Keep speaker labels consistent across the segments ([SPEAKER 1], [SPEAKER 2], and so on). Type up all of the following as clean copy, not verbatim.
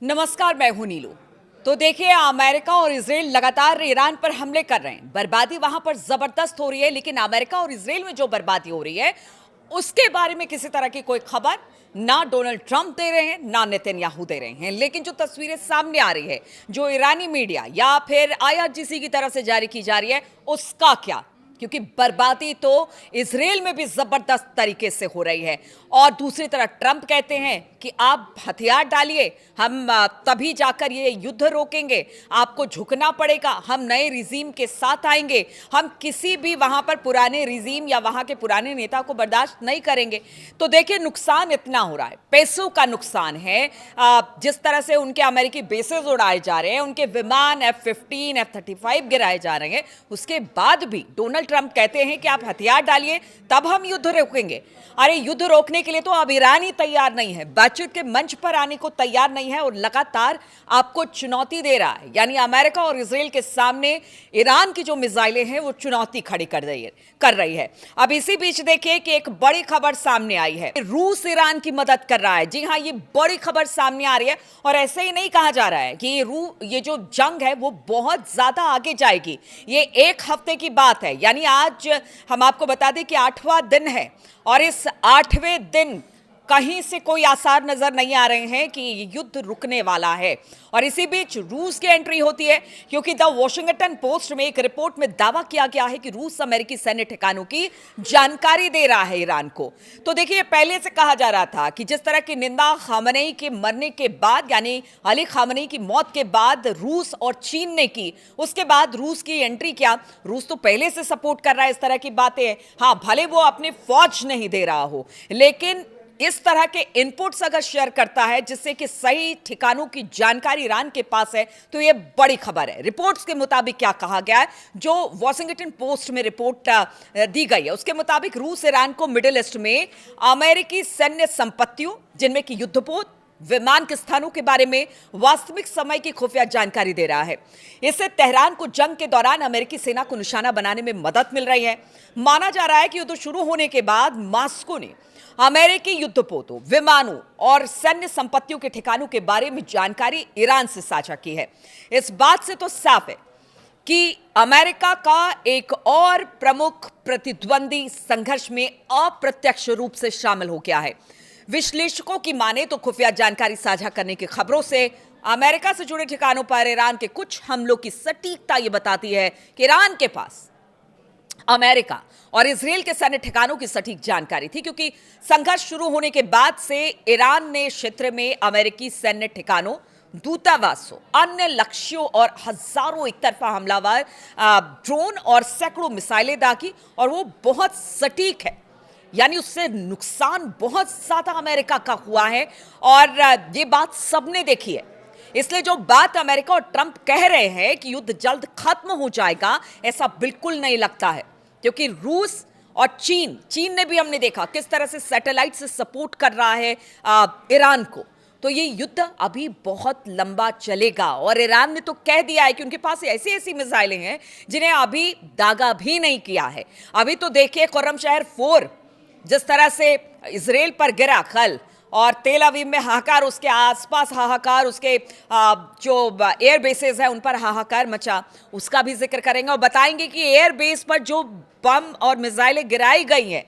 [SPEAKER 1] नमस्कार, मैं हूं नीलू। तो देखिए, अमेरिका और इजराइल लगातार ईरान पर हमले कर रहे हैं। बर्बादी वहां पर जबरदस्त हो रही है, लेकिन अमेरिका और इजराइल में जो बर्बादी हो रही है उसके बारे में किसी तरह की कोई खबर ना डोनाल्ड ट्रंप दे रहे हैं, ना नेतन्याहू दे रहे हैं। लेकिन जो तस्वीरें सामने आ रही है, जो ईरानी मीडिया या फिर आईआरजीसी की तरफ से जारी की जा रही है, उसका क्या? क्योंकि बर्बादी तो इजराइल में भी जबरदस्त तरीके से हो रही है। और दूसरी तरफ ट्रंप कहते हैं कि आप हथियार डालिए, हम तभी जाकर ये युद्ध रोकेंगे, आपको झुकना पड़ेगा, हम नए रिजीम के साथ आएंगे, हम किसी भी वहां पर पुराने रिजीम या वहां के पुराने नेता को बर्दाश्त नहीं करेंगे। तो देखिए, नुकसान इतना हो रहा है, पैसों का नुकसान है। जिस तरह से उनके अमेरिकी बेसेस उड़ाए जा रहे हैं, उनके विमान F-15 F-35 गिराए जा रहे हैं, उसके बाद भी डोनाल्ड ट्रंप कहते हैं कि आप हथियार डालिए, तब हम युद्ध रोकेंगे। अरे, युद्ध रोकने के लिए तो अब ईरान ही तैयार नहीं है, बातचीत के मंच पर आने को तैयार नहीं है और लगातार आपको चुनौती दे रहा है। यानी अमेरिका और इजराइल के सामने ईरान की जो मिसाइलें हैं वो चुनौती खड़ी कर रही है। अब इसी बीच देखिए कि एक बड़ी खबर सामने आई है, रूस ईरान की मदद कर रहा है। जी हां, ये बड़ी खबर सामने आ रही है और ऐसे ही नहीं कहा जा रहा है कि ये जो जंग है वो बहुत ज्यादा आगे जाएगी। ये एक हफ्ते की बात है। यानी आज हम आपको बता दें कि 8वां दिन है और इस 8वें दिन कहीं से कोई आसार नजर नहीं आ रहे हैं कि ये युद्ध रुकने वाला है। और इसी बीच रूस की एंट्री होती है, क्योंकि द वॉशिंगटन पोस्ट में एक रिपोर्ट में दावा किया गया है कि रूस अमेरिकी सैन्य ठिकानों की जानकारी दे रहा है ईरान को। तो देखिए, पहले से कहा जा रहा था कि जिस तरह की निंदा खामनेई के मरने के बाद, यानी अली खामनेई की मौत के बाद रूस और चीन ने की, उसके बाद रूस की एंट्री क्या, रूस तो पहले से सपोर्ट कर रहा है इस तरह की बातें। हाँ, भले वो अपने फौज नहीं दे रहा हो, लेकिन इस तरह के इनपुट्स अगर शेयर करता है जिससे कि सही ठिकानों की जानकारी ईरान के पास है, तो यह बड़ी खबर है। रिपोर्ट्स के मुताबिक क्या कहा गया है, जो वॉशिंगटन पोस्ट में रिपोर्ट दी गई है, उसके मुताबिक रूस ईरान को मिडिल ईस्ट में अमेरिकी सैन्य संपत्तियों, जिनमें कि युद्धपोत, विमान के स्थानों के बारे में वास्तविक समय की खुफिया जानकारी दे रहा है। इससे तेहरान को जंग के दौरान अमेरिकी सेना को निशाना बनाने में मदद मिल रही है। माना जा रहा है कि युद्ध शुरू होने के बाद मॉस्को ने अमेरिकी युद्धपोतों, विमानों और सैन्य संपत्तियों के ठिकानों के बारे में जानकारी ईरान से साझा की है। इस बात से तो साफ है कि अमेरिका का एक और प्रमुख प्रतिद्वंदी संघर्ष में अप्रत्यक्ष रूप से शामिल हो गया है। विश्लेषकों की माने तो खुफिया जानकारी साझा करने की खबरों से अमेरिका से जुड़े ठिकानों पर ईरान के कुछ हमलों की सटीकता यह बताती है कि ईरान के पास अमेरिका और इजराइल के सैन्य ठिकानों की सटीक जानकारी थी, क्योंकि संघर्ष शुरू होने के बाद से ईरान ने क्षेत्र में अमेरिकी सैन्य ठिकानों, दूतावासों, अन्य लक्ष्यों और हजारों एक तरफा हमलावर ड्रोन और सैकड़ों मिसाइलें दागी, और वो बहुत सटीक है। यानी उससे नुकसान बहुत ज्यादा अमेरिका का हुआ है और ये बात सबने देखी है। इसलिए जो बात अमेरिका और ट्रंप कह रहे हैं कि युद्ध जल्द खत्म हो जाएगा, ऐसा बिल्कुल नहीं लगता है, क्योंकि रूस और चीन ने भी, हमने देखा किस तरह से सैटेलाइट से सपोर्ट कर रहा है ईरान को। तो ये युद्ध अभी बहुत लंबा चलेगा और ईरान ने तो कह दिया है कि उनके पास ऐसी ऐसी मिसाइलें हैं जिन्हें अभी दागा भी नहीं किया है। अभी तो देखिए, खुर्रम शहर 4 जिस तरह से इजराइल पर गिरा कल, और तेल अवीव में हाहाकार, उसके आसपास हाहाकार, उसके जो एयर बेसेस हैं उन पर हाहाकार मचा, उसका भी जिक्र करेंगे और बताएंगे कि एयर बेस पर जो बम और मिसाइलें गिराई गई हैं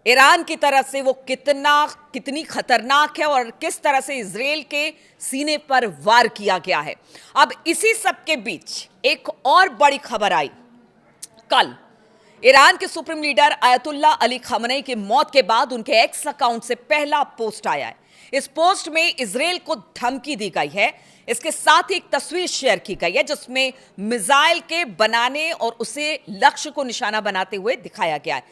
[SPEAKER 1] ईरान की तरफ से, वो कितनी खतरनाक है और किस तरह से इजराइल के सीने पर वार किया गया है। अब इसी सब के बीच एक और बड़ी खबर आई कल। ईरान के supreme leader ayatollah Ali Khamenei की मौत के बाद उनके एक्स अकाउंट से पहला पोस्ट आया है। इस पोस्ट में इजराइल को धमकी दी गई है। इसके साथ ही एक तस्वीर शेयर की गई है जिसमें मिसाइल के बनाने और उसे लक्ष्य को निशाना बनाते हुए दिखाया गया है।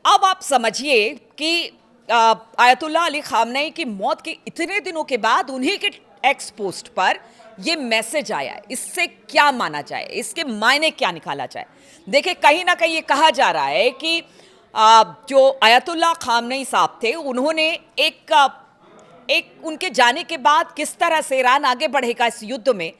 [SPEAKER 1] अब आप समझिए कि आयतुल्ला अली खामनेई की मौत के इतने दिनों के बाद उन्हीं के एक्स पोस्ट पर यह मैसेज आया है। इससे क्या माना जाए, इसके मायने क्या निकाला जाए? देखिए, कहीं ना कहीं ये कहा जा रहा है कि जो आयतुल्ला खामनेई साहब थे, उन्होंने एक उनके जाने के बाद किस तरह से ईरान आगे बढ़ेगा इस युद्ध में,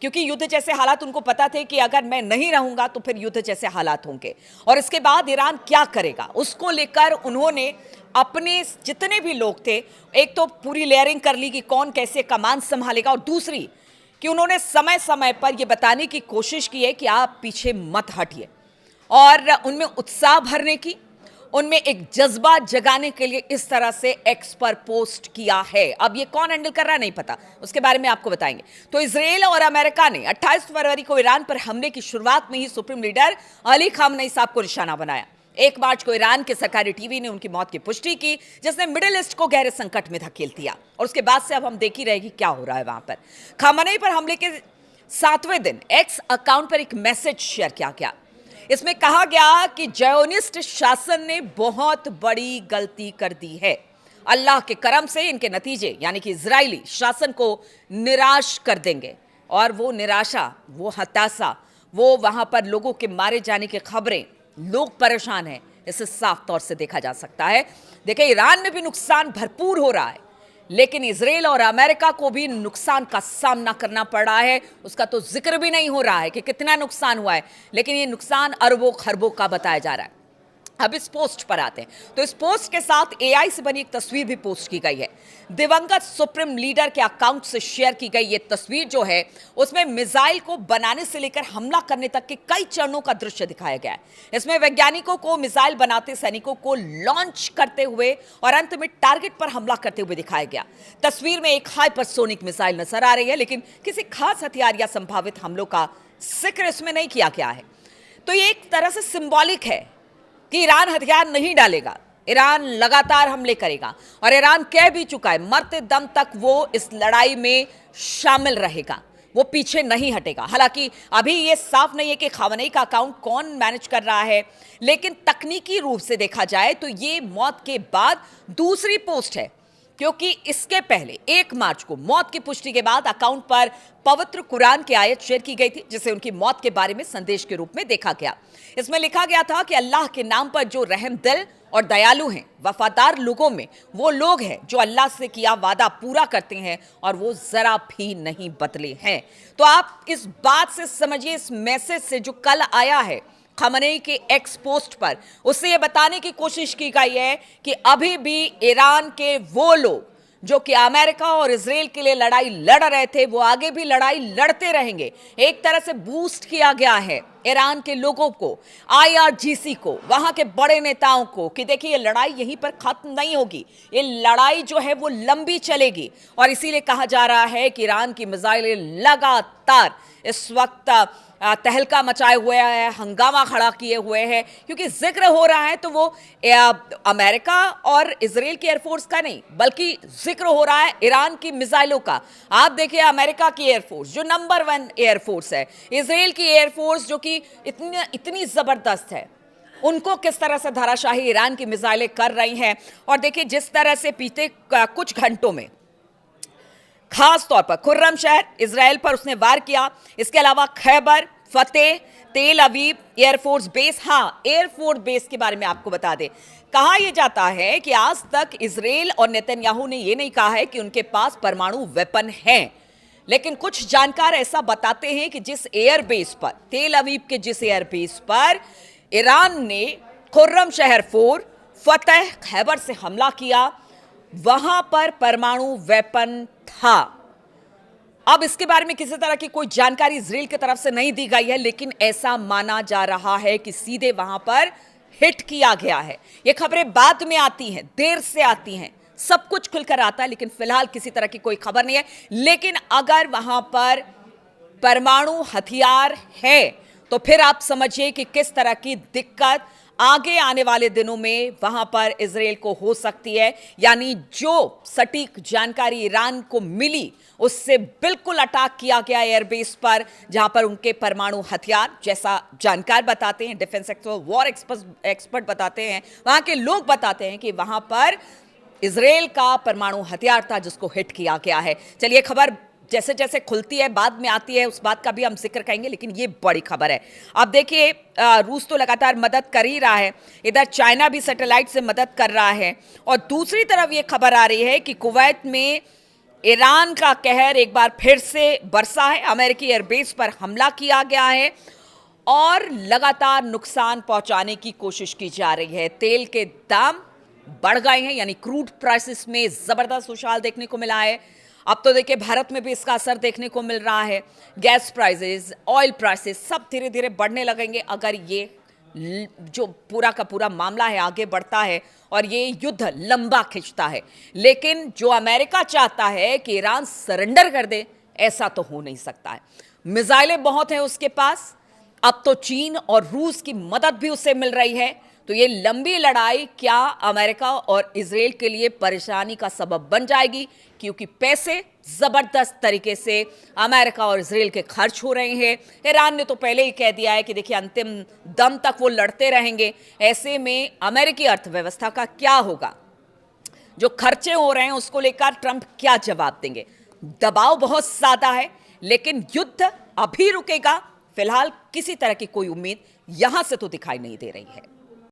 [SPEAKER 1] क्योंकि युद्ध जैसे हालात उनको पता थे कि अगर मैं नहीं रहूंगा तो फिर युद्ध जैसे हालात होंगे, और इसके बाद ईरान क्या करेगा उसको लेकर उन्होंने अपने जितने भी लोग थे, एक तो पूरी लेयरिंग कर ली कि कौन कैसे कमान संभालेगा, और दूसरी कि उन्होंने समय समय पर यह बताने की कोशिश की है कि आप पीछे मत हटिए, और उनमें उत्साह भरने की, उनमें एक जज्बा जगाने के लिए इस तरह से एक्स पर पोस्ट किया है। अब ये कौन हैंडल कर रहा है नहीं पता, उसके बारे में आपको बताएंगे। तो इजराइल और अमेरिका ने 28 फरवरी को ईरान पर हमले की शुरुआत में ही सुप्रीम लीडर अली खामनेई साहब को निशाना बनाया। 1 मार्च को ईरान के सरकारी टीवी ने उनकी मौत की पुष्टि की, जिसने मिडिल ईस्ट को गहरे संकट में धकेल दिया, और उसके बाद से अब हम देखी रहेगी क्या हो रहा है वहां पर। खामनेई पर हमले के 7वें दिन एक्स अकाउंट पर एक मैसेज शेयर किया गया। इसमें कहा गया कि ज़ायोनिस्ट शासन ने बहुत बड़ी गलती कर दी है। अल्लाह के करम से इनके नतीजे यानी कि इजरायली शासन को निराश कर देंगे, और वो निराशा, वो हताशा, वो वहां पर लोगों के मारे जाने की खबरें, लोग परेशान हैं, इसे साफ तौर से देखा जा सकता है। देखिए, ईरान में भी नुकसान भरपूर हो रहा है, लेकिन इजराइल और अमेरिका को भी नुकसान का सामना करना पड़ रहा है। उसका तो जिक्र भी नहीं हो रहा है कि कितना नुकसान हुआ है, लेकिन ये नुकसान अरबों खरबों का बताया जा रहा है। अब इस पोस्ट पर आते हैं, तो इस पोस्ट के साथ एआई से बनी एक तस्वीर भी पोस्ट की गई है। दिवंगत सुप्रीम लीडर के अकाउंट से शेयर की गई ये तस्वीर जो है, उसमें मिसाइल को बनाने से लेकर हमला करने तक के कई चरणों का दृश्य दिखाया गया है। इसमें वैज्ञानिकों को मिसाइल बनाते, सैनिकों को लॉन्च करते हुए और अंत में टारगेट पर हमला करते हुए दिखाया गया। तस्वीर में एक हाइपरसोनिक मिसाइल नजर आ रही है, लेकिन किसी खास हथियार या संभावित हमलों का जिक्र इसमें नहीं किया गया है। तो ये एक तरह से सिंबॉलिक है कि ईरान हथियार नहीं डालेगा, ईरान लगातार हमले करेगा, और ईरान कह भी चुका है मरते दम तक वो इस लड़ाई में शामिल रहेगा, वो पीछे नहीं हटेगा। हालांकि अभी ये साफ नहीं है कि खामनेई का अकाउंट कौन मैनेज कर रहा है, लेकिन तकनीकी रूप से देखा जाए तो ये मौत के बाद दूसरी पोस्ट है, क्योंकि इसके पहले 1 मार्च को मौत की पुष्टि के बाद अकाउंट पर पवित्र कुरान की आयत शेयर की गई थी, जिसे उनकी मौत के बारे में संदेश के रूप में देखा गया। इसमें लिखा गया था कि अल्लाह के नाम पर जो रहम दिल और दयालु हैं, वफादार लोगों में वो लोग हैं जो अल्लाह से किया वादा पूरा करते हैं और वो जरा भी नहीं बदले हैं। तो आप इस बात से समझिए, इस मैसेज से जो कल आया है खामनेई के एक्स पोस्ट पर, उससे ये बताने की कोशिश की गई है कि अभी भी ईरान के वो लोग जो कि अमेरिका और इजराइल के लिए लड़ाई लड़ रहे थे, वो आगे भी लड़ाई लड़ते रहेंगे। एक तरह से बूस्ट किया गया है ईरान के लोगों को, आईआरजीसी को, वहां के बड़े नेताओं को, कि देखिए ये लड़ाई यहीं पर खत्म नहीं होगी, ये लड़ाई जो है वो लंबी चलेगी। और इसीलिए कहा जा रहा है कि ईरान की मिसाइलें लगातार इस वक्त तहलका मचाए हुए हैं, हंगामा खड़ा किए हुए हैं, क्योंकि जिक्र हो रहा है तो वो अमेरिका और इजराइल की एयरफोर्स का नहीं, बल्कि जिक्र हो रहा है ईरान की मिसाइलों का। आप देखिए, अमेरिका की एयरफोर्स जो नंबर 1 एयरफोर्स है, इजराइल की एयरफोर्स जो कि इतनी जबरदस्त है, उनको किस तरह से धाराशाही ईरान की मिसाइलें कर रही हैं। और देखिए, जिस तरह से बीते कुछ घंटों में खास तौर पर खुर्रम शहर इजराइल पर उसने वार किया, इसके अलावा खैबर, फतेह, तेल अवीव एयरफोर्स बेस। हाँ, एयरफोर्स बेस के बारे में आपको बता दें, कहा यह जाता है कि आज तक इजराइल और नेतन्याहू ने यह नहीं कहा है कि उनके पास परमाणु वेपन हैं, लेकिन कुछ जानकार ऐसा बताते हैं कि जिस एयरबेस पर, तेल अवीव के जिस एयरबेस पर ईरान ने खुर्रम शहर 4, फतेह, खैबर से हमला किया, वहां पर परमाणु वेपन था। अब इसके बारे में किसी तरह की कोई जानकारी इजराइल की तरफ से नहीं दी गई है, लेकिन ऐसा माना जा रहा है कि सीधे वहां पर हिट किया गया है। ये खबरें बाद में आती हैं, देर से आती हैं, सब कुछ खुलकर आता है, लेकिन फिलहाल किसी तरह की कोई खबर नहीं है। लेकिन अगर वहां पर परमाणु हथियार है तो फिर आप समझिए कि किस तरह की दिक्कत आगे आने वाले दिनों में वहां पर इजराइल को हो सकती है। यानी जो सटीक जानकारी ईरान को मिली, उससे बिल्कुल अटैक किया गया एयरबेस पर, जहां पर उनके परमाणु हथियार, जैसा जानकार बताते हैं, डिफेंस एक्सपर्ट, वॉर एक्सपर्ट बताते हैं, वहां के लोग बताते हैं कि वहां पर इजराइल का परमाणु हथियार था जिसको हिट किया गया है। चलिए, खबर जैसे जैसे खुलती है बाद में आती है, उस बात का भी हम जिक्र करेंगे, लेकिन ये बड़ी खबर है। अब देखिए, रूस तो लगातार मदद कर ही रहा है, इधर चाइना भी सैटेलाइट से मदद कर रहा है, और दूसरी तरफ ये खबर आ रही है कि कुवैत में ईरान का कहर एक बार फिर से बरसा है। अमेरिकी एयरबेस पर हमला किया गया है और लगातार नुकसान पहुंचाने की कोशिश की जा रही है। तेल के दाम बढ़ गए हैं, यानी क्रूड प्राइसेस में जबरदस्त उछाल देखने को मिला है। अब तो देखिए भारत में भी इसका असर देखने को मिल रहा है। गैस प्राइसेस, ऑयल प्राइसेस सब धीरे धीरे बढ़ने लगेंगे अगर ये जो पूरा का पूरा मामला है आगे बढ़ता है और ये युद्ध लंबा खिंचता है। लेकिन जो अमेरिका चाहता है कि ईरान सरेंडर कर दे, ऐसा तो हो नहीं सकता है। मिसाइलें बहुत हैं उसके पास, अब तो चीन और रूस की मदद भी उसे मिल रही है। तो ये लंबी लड़ाई क्या अमेरिका और इजराइल के लिए परेशानी का सबब बन जाएगी, क्योंकि पैसे जबरदस्त तरीके से अमेरिका और इजराइल के खर्च हो रहे हैं। ईरान ने तो पहले ही कह दिया है कि देखिए अंतिम दम तक वो लड़ते रहेंगे। ऐसे में अमेरिकी अर्थव्यवस्था का क्या होगा, जो खर्चे हो रहे हैं उसको लेकर ट्रंप क्या जवाब देंगे। दबाव बहुत ज्यादा है, लेकिन युद्ध अभी रुकेगा फिलहाल किसी तरह की कोई उम्मीद यहां से तो दिखाई नहीं दे रही है।